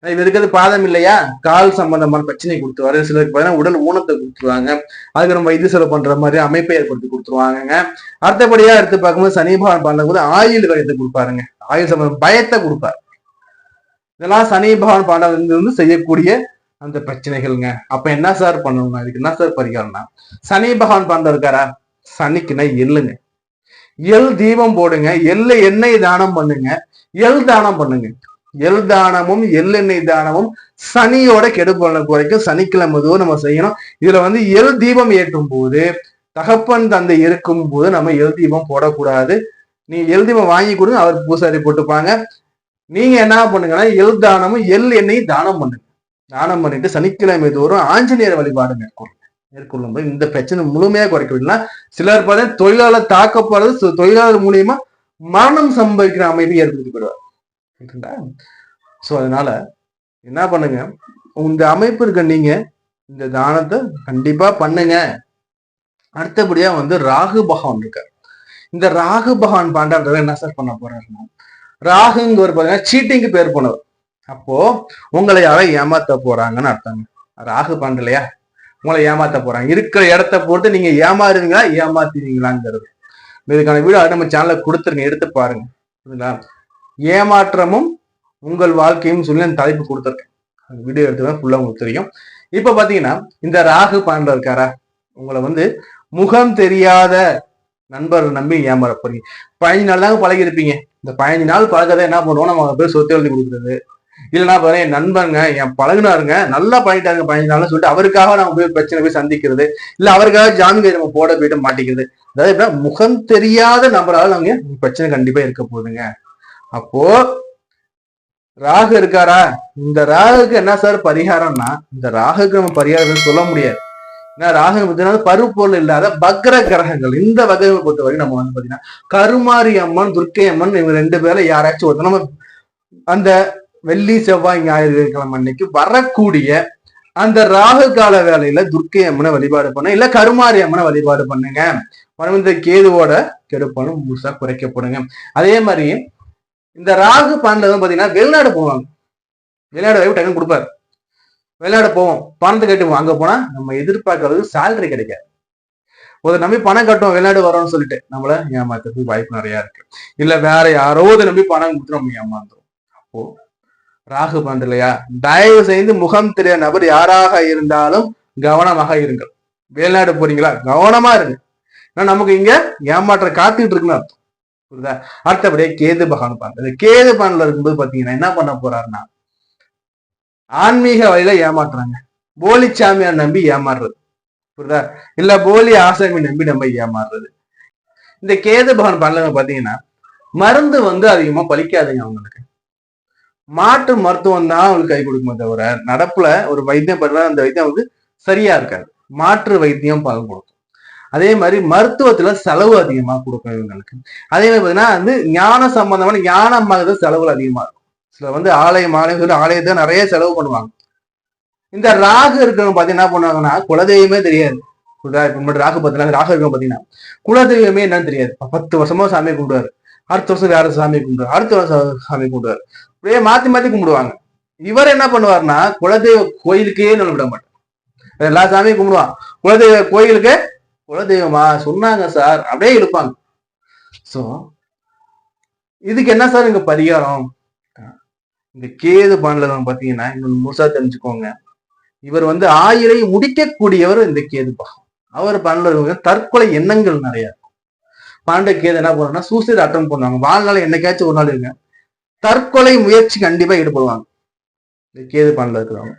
இது இருக்கிறது பாதம் இல்லையா, கால் சம்பந்தமான பிரச்சனை கொடுத்துருவாரு. சிலருக்கு பாத்தீங்கன்னா உடல் ஊனத்தை கொடுத்துருவாங்க, அதுக்கு நம்ம வைத்திய செலவு பண்ற மாதிரி அமைப்பை ஏற்படுத்தி கொடுத்துருவாங்க. அடுத்தபடியா எடுத்து பார்க்கும்போது சனி பகவான் பண்ணும்போது ஆயுள் கழித்தை கொடுப்பாருங்க, ஆயுள் சம்பந்தம் பயத்தை கொடுப்பாரு. இதெல்லாம் சனி பகவான் பாண்டவன் செய்யக்கூடிய அந்த பிரச்சனைகள்ங்க. அப்ப என்ன சார் பண்ணணும், இதுக்கு என்ன சார் பரிகாரம்னா, சனி பகவான் பாண்டம் இருக்காரா, சனிக்குன்னா எள்ளுங்க, எள் தீபம் போடுங்க, எள்ளு எண்ணெய் தானம் பண்ணுங்க, எள் தானம் பண்ணுங்க. எள் தானமும் எள்ளெண்ணெய் தானமும் சனியோட கெடுபலனை குறைக்கும். சனிக்கிழமை நம்ம செய்யணும். இதுல எள் தீபம் ஏற்றும் போது தகப்பன் தந்தை இருக்கும் போது நம்ம எள் தீபம் போடக்கூடாது. நீ எள் தீபம் வாங்கி கொடுங்க, அவருக்கு பூசாரி போட்டுப்பாங்க. நீங்க என்ன பண்ணுங்கன்னா எள் தானமும் எள் எண்ணெய் தானம் பண்ணுங்க. தானம் பண்ணிட்டு சனிக்கிழமை தோறும் ஆஞ்சநேயர் வழிபாடு மேற்கொள்ளும் போது இந்த பிரச்சனை முழுமையா குறைக்கவில்லைன்னா சிலர் பார்த்தா தொழிலாளர் தாக்கப்படுறது, தொழிலாளர் மூலியமா மரணம் சம்பவிக்கிற அமைப்பு ஏற்படுத்தி போயிடுவார். சோ அதனால என்ன பண்ணுங்க, இந்த அமைப்பு இருக்க நீங்க இந்த தானத்தை கண்டிப்பா பண்ணுங்க. அடுத்தபடியா வந்து ராகு பகவான் இருக்காரு. இந்த ராகு பகவான் பாண்டான்றத என்ன சார் பண்ண போறாருன்னா, ராகுங்க ஒரு பாத்தீங்கன்னா சீட்டிங்கு பேர் போனவர். அப்போ உங்களை யாரை ஏமாத்த போறாங்கன்னு அர்த்தங்க. ராகு பாண்டலையா, உங்களை ஏமாத்த போறாங்க. இருக்கிற இடத்த பொறுத்து நீங்க ஏமாறுவீங்களா ஏமாத்துவீங்களாங்கிறது. இதுக்கான வீடியோ நம்ம சேனல்ல கொடுத்துருங்க, எடுத்து பாருங்க. புரியுதுங்களா? ஏமாற்றமும் உங்கள் வாழ்க்கையும் சொல்லி அந்த தலைப்பு கொடுத்துருக்கேன். அந்த வீடியோ எடுத்து ஃபுல்லா உங்களுக்கு தெரியும். இப்ப பாத்தீங்கன்னா இந்த ராகு பாண்டல இருக்காரா, உங்களை வந்து முகம் தெரியாத நண்பர் நம்பி ஏமாற போறீங்க. 15 நாள் தாங்க பழகி இருப்பீங்க. இந்த 15 நாள் பழகதை என்ன பண்ணுவோம், நம்ம பேர் சொத்து எழுதி கொடுக்குறது, இல்லைன்னா பாரு என் நண்பருங்க என் பழகுனாருங்க நல்லா பழகிட்டாருங்க 15 நாள்னு சொல்லிட்டு அவருக்காக நம்ம போய் பிரச்சனை போய் சந்திக்கிறது, இல்ல அவருக்காக ஜாமீன் நம்ம போட போயிட்டு மாட்டிக்கிறது. அதாவது எப்படின்னா முகம் தெரியாத நபரால் அவங்க பிரச்சனை கண்டிப்பா இருக்க போகுதுங்க. அப்போ ராகு இருக்காரா, இந்த ராகுக்கு என்ன சார் பரிகாரம்னா, இந்த ராகுக்கு நம்ம பரிகாரம் சொல்ல முடியாது. ஏன்னா ராகு பார்த்தீங்கன்னா பருப்பொருள் இல்லாத பக்ர கிரகங்கள். இந்த வகையை பொறுத்தவரைக்கும் நம்ம வந்து பாத்தீங்கன்னா கருமாரி அம்மன் துர்க்கை அம்மன் இவங்க 2 பேர்ல யாராச்சும் ஒருத்தர் நம்ம அந்த வெள்ளி செவ்வாய் ஞாயிற்றுக்கிழமை அன்னைக்கு வரக்கூடிய அந்த ராகு கால வேலையில துர்க்கை அம்மனை வழிபாடு பண்ண, இல்ல கருமாரி அம்மனை வழிபாடு பண்ணுங்க. இந்த கேதுவோட கெடுப்பனும் முழுசா குறைக்கப்படுங்க. அதே மாதிரி இந்த ராகு பாண்டல பாத்தீங்கன்னா வெளிநாடு போவாங்க. வெளிநாடு வாய்ப்பு டக்குன்னு கொடுப்பாரு. வெளிநாடு போவோம், பணத்தை கட்டுவோம். அங்க போனா நம்ம எதிர்பார்க்கறது சேலரி கிடைக்காது. ஒரு நம்பி பணம் கட்டுவோம் வெளிநாடு வரோம்னு சொல்லிட்டு நம்மள ஏமாத்துறதுக்கு வாய்ப்பு நிறைய இருக்கு. இல்ல வேற யாரோ நம்பி பணம் கொடுத்து நம்ம ஏமாந்துரும். அப்போ ராகு பாண்டலையா, தயவு செய்து முகம் தெரியாத நபர் யாராக இருந்தாலும் கவனமாக இருங்கள். வெளிநாடு போறீங்களா கவனமா இருங்க. ஏன்னா நமக்கு இங்க ஏமாற்ற காத்துட்டு இருக்குன்னு அர்த்தம். புரியுதா? அடுத்தபடியே கேது பகவான் பாண்டது. கேது பாண்டல இருக்கும்போது பாத்தீங்கன்னா என்ன பண்ண போறாருன்னா, ஆன்மீக வழியில ஏமாற்றுறாங்க. போலி சாமியார் நம்பி ஏமாறுறது. புரியுதா? இல்ல போலி ஆசாமி நம்பி நம்ம ஏமாறுறது. இந்த கேது பகவான் பாண்டல பாத்தீங்கன்னா மருந்து வந்து அதிகமா பலிக்காதுங்க. அவங்களுக்கு மாற்று மருத்துவம் தான் அவங்களுக்கு கை கொடுக்குமே தவிர நடப்புல ஒரு வைத்தியம் பண்ற அந்த வைத்தியம் வந்து சரியா இருக்காது. மாற்று வைத்தியம் பலன் கொடுக்கும். அதே மாதிரி மருத்துவத்துல செலவு அதிகமா கொடுக்கும் இவங்களுக்கு. அதே மாதிரி பாத்தீங்கன்னா வந்து ஞான சம்பந்தமான ஞானமாக செலவுகள் அதிகமா இருக்கும். சில வந்து ஆலயம் சொல்லி ஆலயத்தை நிறைய செலவு பண்ணுவாங்க. இந்த ராகு இருக்கிறவங்க பாத்தீங்கன்னா என்ன பண்ணுவாங்கன்னா குலதெய்வமே தெரியாது. இப்ப ராகு பார்த்தீங்கன்னா ராகு இருக்கவங்க பாத்தீங்கன்னா குலதெய்வமே என்னன்னு தெரியாது. 10 வருஷமா சாமி கும்பிடுவாரு, அடுத்த வருஷம் வேற சாமி கும்பிடுவாரு, அடுத்த வருஷம் சாமி கும்பிடுவாரு, அப்படியே மாத்தி மாத்தி கும்பிடுவாங்க. இவர் என்ன பண்ணுவாருன்னா குலதெய்வ கோயிலுக்கே விட மாட்டார். எல்லா சாமியும் கும்பிடுவான், குலதெய்வ கோயிலுக்கு குலதெய்வமா சொன்னாங்க சார் அப்படியே இருப்பாங்க. சோ இதுக்கு என்ன சார் இங்க பரிகாரம்? இந்த கேது பாண்டல பாத்தீங்கன்னா இன்னொன்னு முழுசா தெரிஞ்சுக்கோங்க. இவர் வந்து 1000 முடிக்கக்கூடியவர் இந்த கேது பகவான். அவர் பாண்டல தற்கொலை எண்ணங்கள் நிறைய இருக்கும். பாண்ட கேது என்ன பண்ணுவாங்கன்னா சூசைட் அட்டம் பண்ணுவாங்க. வாழ்நாள் என்னைக்காச்சும் ஒரு நாள் இருங்க தற்கொலை முயற்சி கண்டிப்பா ஈடுபடுவாங்க இந்த கேது பாண்டல இருக்கிறவங்க.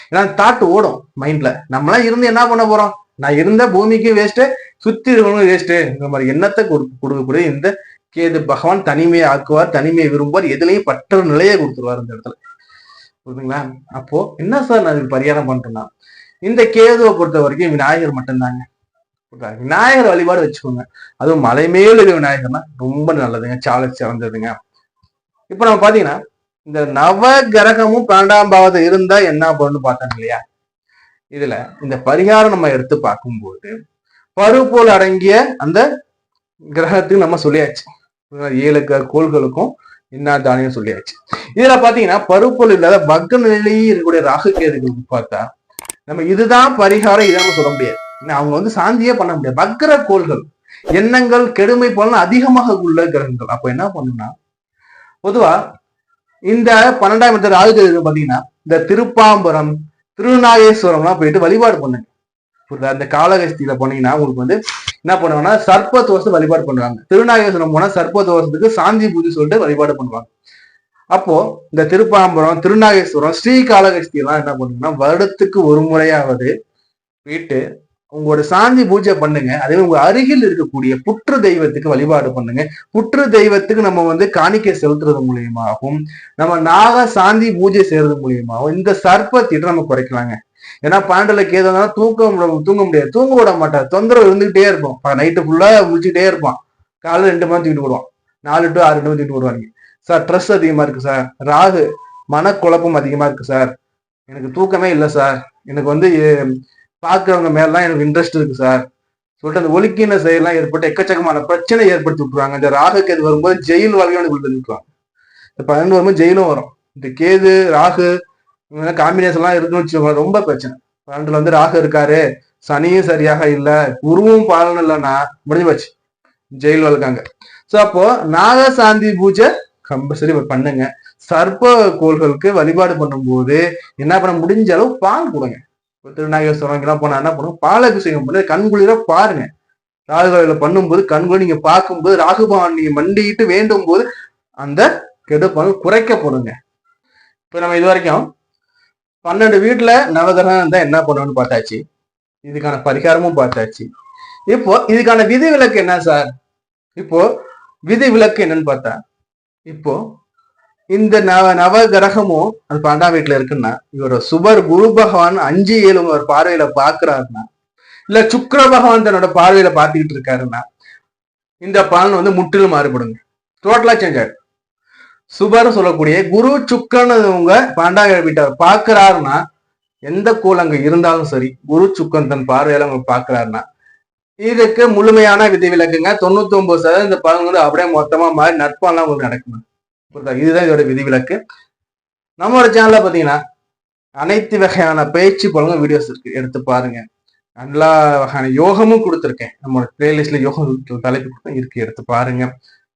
ஏன்னா தாட்டு ஓடும் மைண்ட்ல, நம்மளாம் இருந்து என்ன பண்ண போறோம், நான் இருந்த பூமிக்கு வேஸ்ட்டு, சுத்தி இருக்கவங்க வேஸ்ட்டு, இந்த மாதிரி எண்ணத்தை கொடுக்கக்கூடிய இந்த கேது பகவான் தனிமையை ஆக்குவார், தனிமையை விரும்புவார், எதுலையும் பற்ற நிலையை கொடுத்துருவார் இந்த இடத்துல. புரியுதுங்களா? அப்போ என்ன சார் நான் இதுக்கு பரிகாரம் பண்றேன்னா, இந்த கேதுவை பொறுத்த வரைக்கும் விநாயகர் மட்டும்தாங்க. விநாயகர் வழிபாடு வச்சுக்கோங்க. அதுவும் மலை மேல விநாயகர்னா ரொம்ப நல்லதுங்க, சாலை சிறந்ததுங்க. இப்ப நம்ம பாத்தீங்கன்னா இந்த நவ கிரகமும் 12ஆம் பாவத்தை இருந்தா என்ன பண்ணு பார்த்தோம் இல்லையா? இதுல இந்த பரிகாரம் நம்ம எடுத்து பார்க்கும்போது பருப்போல் அடங்கிய அந்த கிரகத்துக்கு நம்ம சொல்லியாச்சு. 7 கோள்களுக்கும் என்ன தானியம் சொல்லியாச்சு. இதுல பாத்தீங்கன்னா பருப்போல் இல்லாத பக்ர நிலையே இருக்கக்கூடிய ராகு கேதுகளுக்கு பார்த்தா நம்ம இதுதான் பரிகாரம் இதான் சொல்ல முடியாது. அவங்க வந்து சாந்தியே பண்ண முடியாது. பக்ர கோள்கள் எண்ணங்கள் கெடுமை பலன் அதிகமாக உள்ள கிரகங்கள். அப்ப என்ன பண்ணுன்னா பொதுவா இந்த 12ஆம் இடத்துல ராகு கேது பாத்தீங்கன்னா இந்த திருப்பாம்பரம் திருநாகேஸ்வரம்லாம் போயிட்டு வழிபாடு பண்ணுங்க. அந்த காலகஸ்தியில போனீங்கன்னா உங்களுக்கு வந்து என்ன பண்ணுவாங்கன்னா சர்ப்ப தோஷத்தை வழிபாடு பண்ணுவாங்க. திருநாகேஸ்வரம் போனா சர்ப்ப தோஷத்துக்கு சாந்தி பூஜை சொல்லிட்டு வழிபாடு பண்ணுவாங்க. அப்போ இந்த திருப்பாம்பரம் திருநாகேஸ்வரம் ஸ்ரீ காலகஸ்தி எல்லாம் என்ன பண்ணுங்கன்னா வருடத்துக்கு ஒரு முறையாவது போயிட்டு உங்களோட சாந்தி பூஜை பண்ணுங்க. அதே உங்க அருகில் இருக்கக்கூடிய புற்று தெய்வத்துக்கு வழிபாடு பண்ணுங்க. புற்று தெய்வத்துக்கு நம்ம வந்து காணிக்கை செலுத்துறது மூலியமாகவும் நம்ம நாக சாந்தி பூஜை செய்யறது மூலியமாகவும் இந்த சர்ப்பத்திட்ட நம்ம குறைக்கலாங்க. ஏன்னா பாண்டல கேதா தூங்க முடியாது, தூங்க விட மாட்டார், தொந்தரவு இருந்துகிட்டே இருக்கும். நைட்டு ஃபுல்லா முடிச்சுட்டே இருப்பான், காலைல 2 மணி தூக்கிட்டு விடுவான், 4 to 6 மணி தூக்கிட்டு விடுவாங்க. சார் ட்ரெஸ் அதிகமா இருக்கு சார், ராகு மனக்குழப்பம் அதிகமா இருக்கு சார், எனக்கு தூக்கமே இல்லை சார், எனக்கு பாக்குறவங்க மேலாம் எனக்கு இன்ட்ரெஸ்ட் இருக்கு சார் சொல்லிட்டு அந்த ஒழுக்கின செயலாம் ஏற்பட்டு எக்கச்சக்கமான பிரச்சனை ஏற்படுத்தி விட்டுருவாங்க. இந்த ராகு கேது வரும்போது ஜெயில் வாழ்க்கை விட்டுருவாங்க. இந்த 12 வரும்போது ஜெயிலும் வரும். இந்த கேது ராகு காம்பினேஷன் எல்லாம் இருக்குன்னு வச்சுக்கோங்க, ரொம்ப பிரச்சனை. 12 ராகு இருக்காரு, சனியும் சரியாக இல்லை, குருவும் பாலனும் இல்லைன்னா முடிஞ்சு போச்சு, ஜெயில் வாழ்க்காங்க. சோ அப்போ நாகசாந்தி பூஜை கம்பல்சரி பண்ணுங்க. சர்ப்ப கோள்களுக்கு வழிபாடு பண்ணும்போது என்ன பண்ண, முடிஞ்ச அளவு பால் கொடுங்க. திருநாகேஸ்வரம் போனா என்ன பண்ணுவோம், பால் அபிஷேகம் பண்ணி கண்குளிர பாருங்க. ராகுகால பண்ணும்போது கண்குளிர நீங்க பார்க்கும்போது ராகுபவான் நீங்க மண்டிட்டு வேண்டும் போது அந்த கெடுப்பல் குறைக்கப்படுங்க. இப்ப நம்ம இது வரைக்கும் 12 வீட்டுல நவகிரகம் இருந்தா என்ன பண்ணணும்னு பார்த்தாச்சு, இதுக்கான பரிகாரமும் பார்த்தாச்சு. இப்போ இதுக்கான விதி விலக்கு என்ன சார்? இப்போ விதி விலக்கு என்னன்னு பார்த்தா, இப்போ இந்த நவகிரகமும் அது 12ஆம் வீட்டுல இருக்குன்னா, இவரோட சுபர் குரு பகவான் 5, 7 ஒரு பார்வையில பாக்குறாருன்னா, இல்ல சுக்கிர பகவான் தன்னோட பார்வையில பார்த்துக்கிட்டு இருக்காருன்னா, இந்த பலன் முற்றிலும் மாறுபடுங்க, டோட்டலா சேஞ்ச் ஆயிடும். சுபர் சொல்லக்கூடிய குரு சுக்கரன் உங்க 12ஆம் வீட்டை பாக்குறாருன்னா, எந்த கோள் அங்க இருந்தாலும் சரி, குரு சுக்கரன் தன் பார்வையில அவங்க பாக்குறாருன்னா இதுக்கு முழுமையான விதி விலக்குங்க. 99% இந்த பலன் அப்படியே மொத்தமா மாறி நட்பெல்லாம் உங்களுக்கு நடக்கும். இதுதான் இதோட விதிவிலக்கு. நம்மளோட சேனல்ல பாத்தீங்கன்னா அனைத்து வகையான பயிற்சி பலன்கள் வீடியோஸ் இருக்கு, எடுத்து பாருங்க. எல்லா வகையான யோகமும் கொடுத்துருக்கேன், நம்மளோட பிளேலிஸ்ட்ல யோகம் தலைப்பு இருக்கு, எடுத்து பாருங்க.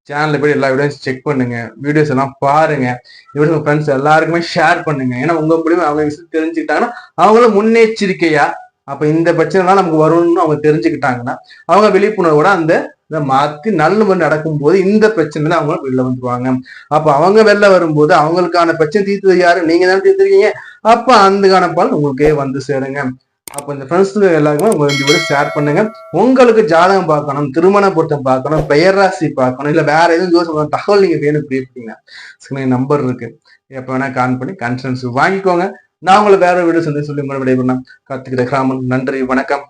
சேனல்ல போய் எல்லா வீடியோஸ் செக் பண்ணுங்க, வீடியோஸ் எல்லாம் பாருங்க. உங்க ஃப்ரெண்ட்ஸ் எல்லாருக்குமே ஷேர் பண்ணுங்க. ஏன்னா உங்க மூலியமா அவங்க விஷயம் தெரிஞ்சுக்கிட்டாங்கன்னா அவங்களும் முன்னெச்சரிக்கையா, அப்ப இந்த பிரச்சனை எல்லாம் நமக்கு வரும்னு அவங்க தெரிஞ்சுக்கிட்டாங்கன்னா அவங்க விழிப்புணர்வோட அந்த இதை மாத்தி நல்ல மாதிரி நடக்கும் போது இந்த பிரச்சனைல அவங்க வெளில வந்துருவாங்க. அப்ப அவங்க வெளில வரும்போது அவங்களுக்கான பிரச்சனை தீர்த்தது யாரு, நீங்க தானே தீர்த்துருக்கீங்க. அப்ப அந்தக்கான பலன் உங்களுக்கே வந்து சேருங்க. அப்ப இந்த ஃப்ரெண்ட்ஸுக்கு எல்லாருக்குமே உங்க 2 பேரும் ஷேர் பண்ணுங்க. உங்களுக்கு ஜாதகம் பார்க்கணும், திருமண பொருத்தம் பார்க்கணும், பெயர் ராசி பார்க்கணும், இல்ல வேற எதுவும் யோசனை தகவல் நீங்க வேணும் கேட்டீங்கன்னா நம்பர் இருக்கு, எப்ப வேணா கால் பண்ணி கன்சல்டன்சி வாங்கிக்கோங்க. நான் உங்களை வேற வீடியோ சொல்லி உங்களை விடைபெறேன். கார்த்திக் ரகுராமன். நன்றி, வணக்கம்.